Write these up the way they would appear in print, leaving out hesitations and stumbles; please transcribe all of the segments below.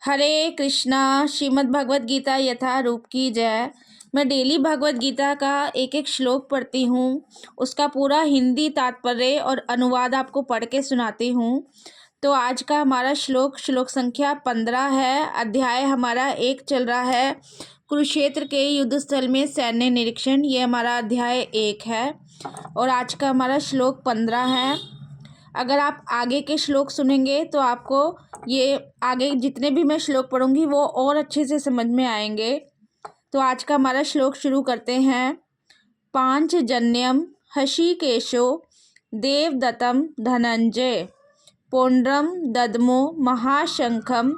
हरे कृष्णा। श्रीमद् भगवत गीता यथारूप की जय। मैं डेली भगवत गीता का एक एक श्लोक पढ़ती हूँ, उसका पूरा हिंदी तात्पर्य और अनुवाद आपको पढ़ के सुनाती हूँ। तो आज का हमारा श्लोक संख्या 15 है। अध्याय हमारा 1 चल रहा है, कुरुक्षेत्र के युद्ध स्थल में सैन्य निरीक्षण। ये हमारा अध्याय 1 है और आज का हमारा श्लोक 15 है। अगर आप आगे के श्लोक सुनेंगे तो आपको ये आगे जितने भी मैं श्लोक पढ़ूंगी वो और अच्छे से समझ में आएंगे। तो आज का हमारा श्लोक शुरू करते हैं। पांचजन्यम हृषीकेशो देवदत्तम धनंजय पौंड्रम दद्मो महाशंखम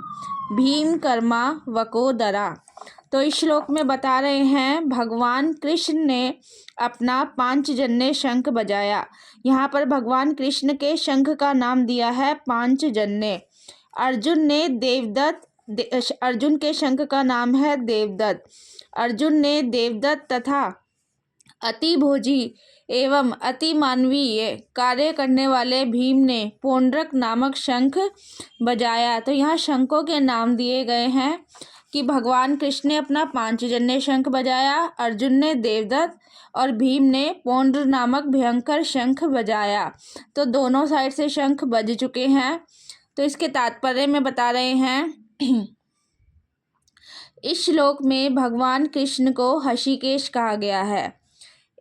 भीमकर्मा वकोदरा। तो इस श्लोक में बता रहे हैं भगवान कृष्ण ने अपना पांचजन्य शंख बजाया। यहाँ पर भगवान कृष्ण के शंख का नाम दिया है पांचजन्य। अर्जुन के शंख का नाम है देवदत्त। अर्जुन ने देवदत्त तथा अति भोजी एवं अति मानवीय कार्य करने वाले भीम ने पौंड्रक नामक शंख बजाया। तो यहाँ शंखों के नाम दिए गए हैं कि भगवान कृष्ण ने अपना पांचजन्य शंख बजाया, अर्जुन ने देवदत्त और भीम ने पौंड्र नामक भयंकर शंख बजाया। तो दोनों साइड से शंख बज चुके हैं। तो इसके तात्पर्य में बता रहे हैं इस श्लोक में भगवान कृष्ण को हृषीकेश कहा गया है।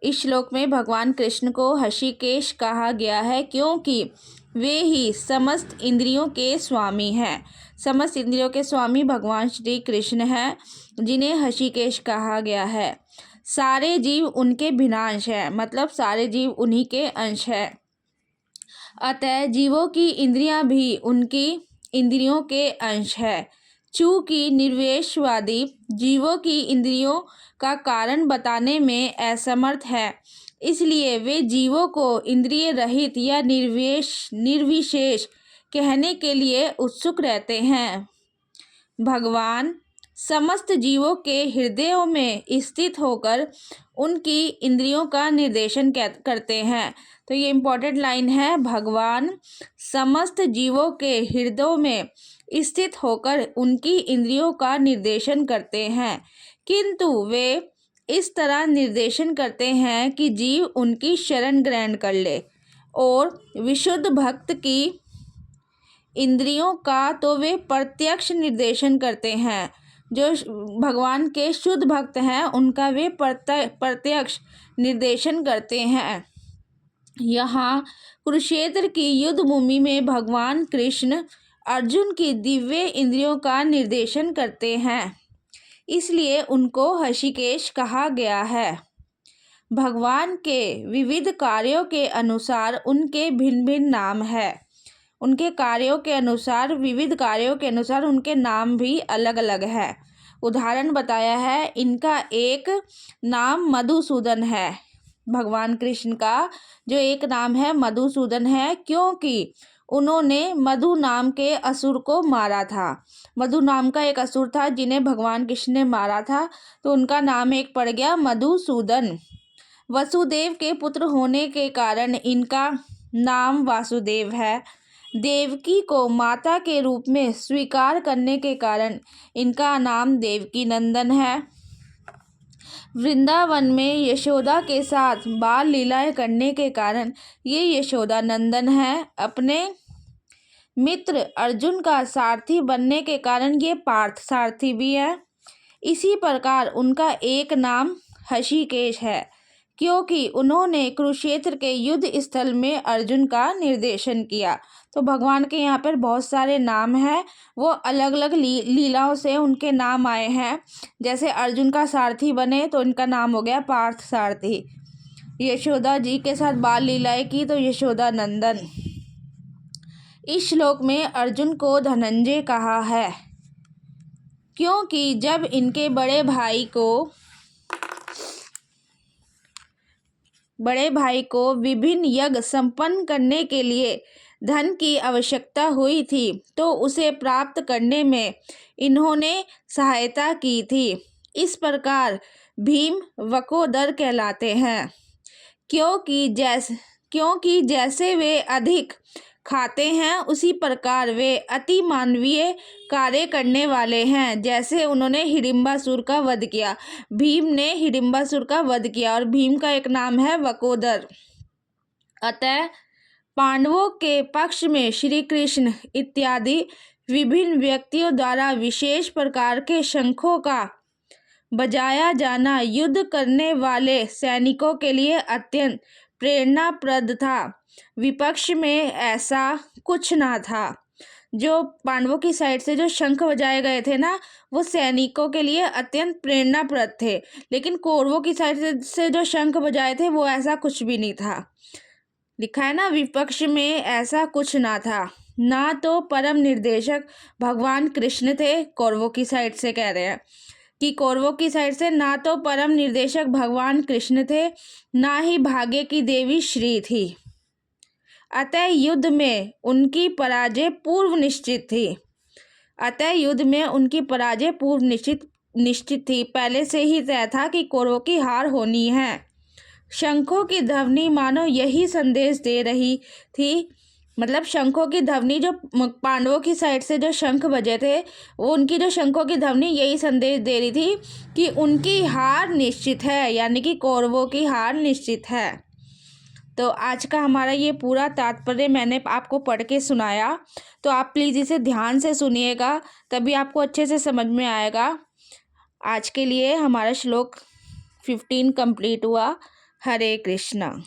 इस श्लोक में भगवान कृष्ण को हृषीकेश कहा गया है क्योंकि वे ही समस्त इंद्रियों के स्वामी हैं। समस्त इंद्रियों के स्वामी भगवान श्री कृष्ण हैं, जिन्हें हृषीकेश कहा गया है। सारे जीव उनके भिन्नांश हैं, मतलब सारे जीव उन्हीं के अंश हैं। अतः जीवों की इंद्रियां भी उनकी इंद्रियों के अंश है। चूँकि निर्विशेषवादी जीवों की इंद्रियों का कारण बताने में असमर्थ है, इसलिए वे जीवों को इंद्रिय रहित या निर्विशेष कहने के लिए उत्सुक रहते हैं। भगवान समस्त जीवों के हृदयों में स्थित होकर उनकी इंद्रियों का निर्देशन करते हैं। तो ये इम्पोर्टेंट लाइन है, भगवान समस्त जीवों के हृदयों में स्थित होकर उनकी इंद्रियों का निर्देशन करते हैं, किंतु वे इस तरह निर्देशन करते हैं कि जीव उनकी शरण ग्रहण कर ले। और विशुद्ध भक्त की इंद्रियों का तो वे प्रत्यक्ष निर्देशन करते हैं। जो भगवान के शुद्ध भक्त हैं उनका वे प्रत्यक्ष निर्देशन करते हैं। यहाँ कुरुक्षेत्र की युद्ध भूमि में भगवान कृष्ण अर्जुन की दिव्य इंद्रियों का निर्देशन करते हैं, इसलिए उनको हृषीकेश कहा गया है। भगवान के विविध कार्यों के अनुसार उनके भिन्न भिन्न नाम है। उनके कार्यों के अनुसार, विविध कार्यों के अनुसार उनके नाम भी अलग अलग है। उदाहरण बताया है, इनका एक नाम मधुसूदन है। भगवान कृष्ण का जो एक नाम है मधुसूदन है, क्योंकि उन्होंने मधु नाम के असुर को मारा था। मधु नाम का एक असुर था जिन्हें भगवान कृष्ण ने मारा था, तो उनका नाम एक पड़ गया मधुसूदन। वसुदेव के पुत्र होने के कारण इनका नाम वासुदेव है। देवकी को माता के रूप में स्वीकार करने के कारण इनका नाम देवकी नंदन है। वृंदावन में यशोदा के साथ बाल लीलाएं करने के कारण ये यशोदा नंदन है। अपने मित्र अर्जुन का सारथी बनने के कारण ये पार्थ सारथी भी है। इसी प्रकार उनका एक नाम हृषीकेश है, क्योंकि उन्होंने कुरुक्षेत्र के युद्ध स्थल में अर्जुन का निर्देशन किया। तो भगवान के यहाँ पर बहुत सारे नाम हैं, वो अलग अलग लीलाओं से उनके नाम आए हैं। जैसे अर्जुन का सारथी बने तो इनका नाम हो गया पार्थ सारथी। यशोदा जी के साथ बाल लीलाएं की तो यशोदा नंदन। इस श्लोक में अर्जुन को धनंजय कहा है, क्योंकि जब इनके बड़े भाई को विभिन्न यज्ञ संपन्न करने के लिए धन की आवश्यकता हुई थी तो उसे प्राप्त करने में इन्होंने सहायता की थी। इस प्रकार भीम वकोदर कहलाते हैं, क्योंकि जैसे वे अधिक खाते हैं, उसी प्रकार वे अति मानवीय कार्य करने वाले हैं। जैसे उन्होंने हिडिंबासुर का वध किया, भीम ने हिडिंबासुर का वध किया, और भीम का एक नाम है वकोदर। अतः पांडवों के पक्ष में श्री कृष्ण इत्यादि विभिन्न व्यक्तियों द्वारा विशेष प्रकार के शंखों का बजाया जाना युद्ध करने वाले सैनिकों के लिए अत्यंत प्रेरणाप्रद था। विपक्ष में ऐसा कुछ ना था। जो पांडवों की साइड से जो शंख बजाए गए थे ना, वो सैनिकों के लिए अत्यंत प्रेरणाप्रद थे, लेकिन कौरवों की साइड से जो शंख बजाए थे वो ऐसा कुछ भी नहीं था। लिखा है ना, विपक्ष में ऐसा कुछ ना था। ना तो परम निर्देशक भगवान कृष्ण थे, कौरवों की साइड से कह रहे हैं कि कौरवों की साइड से ना तो परम निर्देशक भगवान कृष्ण थे, ना ही भाग्य की देवी श्री थी। अतः युद्ध में उनकी पराजय पूर्व निश्चित थी। अतः युद्ध में उनकी पराजय पूर्व निश्चित थी। पहले से ही तय था कि कौरवों की हार होनी है। शंखों की ध्वनि मानो यही संदेश दे रही थी। मतलब शंखों की ध्वनि, जो पांडवों की साइड से जो शंख बजे थे, वो उनकी जो शंखों की ध्वनि यही संदेश दे रही थी कि उनकी हार निश्चित है, यानी कि कौरवों की हार निश्चित है। तो आज का हमारा ये पूरा तात्पर्य मैंने आपको पढ़ के सुनाया, तो आप प्लीज़ इसे ध्यान से सुनिएगा, तभी आपको अच्छे से समझ में आएगा। आज के लिए हमारा श्लोक 15 कंप्लीट हुआ। हरे कृष्णा।